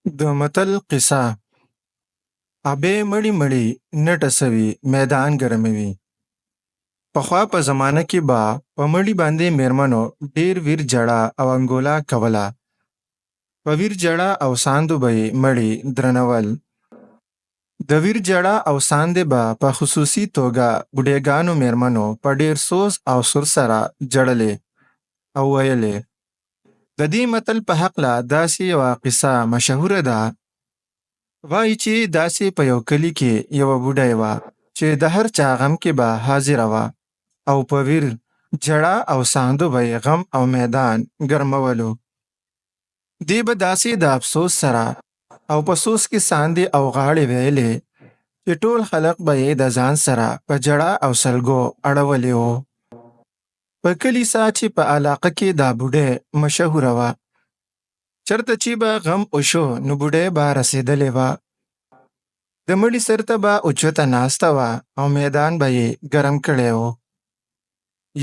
د متل قصه: ابې مړی مړی نه ټسوي میدان ګرموي. پخوا په زمانه کې به په مړي باندې میرمنو ډېر ویر جړه او انګولا کوله. په ویر جړه او ساندو به یې مړي درنول. د ویر جړه او ساندې به په خصوصي توګه بوډېګانو میرمنو په ډېر سوز او سور سره جړلې او ویلې. د دې متل په هکله داسې یوه قصه مشهوره ده. وایي چې داسې په یو کلي کې یوه بوډۍ وه چې د هر چا غم کې به حاضره وه او په ویر جړه او ساندو به یې غم او میدان ګرمولو. دې به داسې د افسوس سره او په سوز کې ساندې او غاړې ویلې چې ټول خلق به یې د ځان سره په جړه او سلګو اړولې وو. په کلي سا چې په علاقه کې دا بوډۍ مشهوره وه. چرته چې به غم وشو نو بوډۍ به رسېدلې وه. د مړي سر ته به اوچته ناسته وه او میدان به یې ګرم کړی و.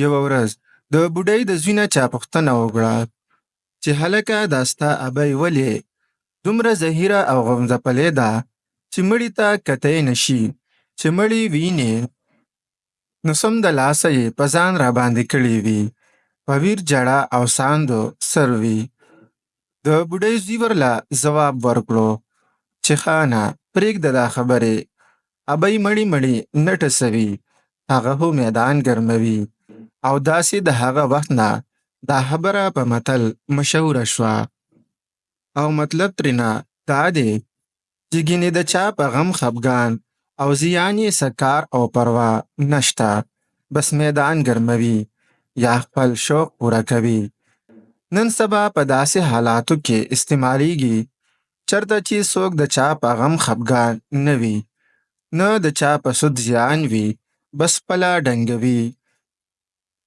یوه ورځ د بوډۍ د زوی نه چا پوښتنه وکړه چې هلکه دا ستا ابۍ ولې دومره زهیره او غمځپلې ده چې مړي ته کتی نه شي، چې مړي وینې نو سم د لاسه یې په ځان راباندې کړې وي، په ویر جړه او ساندو سر وي. د بوډۍ زوی ورله ځواب ورکړو چې ښه نه پرېږده دا خبرې، ابۍ مړي مړي نه ټسوي، هغه خو میدان ګرموي. او داسې د هغه وخت نه دا خبره په متل مشهوره شوه. او مطلب ترېنه دا دی چې ګینې د چا په غم خفګان او زیان یې څه کار او پروا نشته، بس میدان ګرموي یا خپل شوق پوره کوي. نن سبا په داسې حالاتو کې استعمالیږي چرته چې څوک د چا په غم خفګان نه وي، نه د چا په سود زیان وي، بس خپله ډنګوي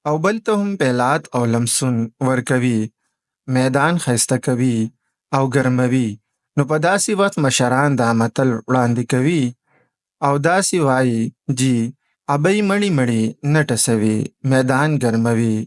او بل ته هم پیلات او لمسون ورکوي، میدان ښایسته کوي او ګرموي. نو په داسې وخت مشران دا متل وړاندې کوي او داسې وایي جی ابۍ مړي مړي نه ټسوي، میدان ګرموي.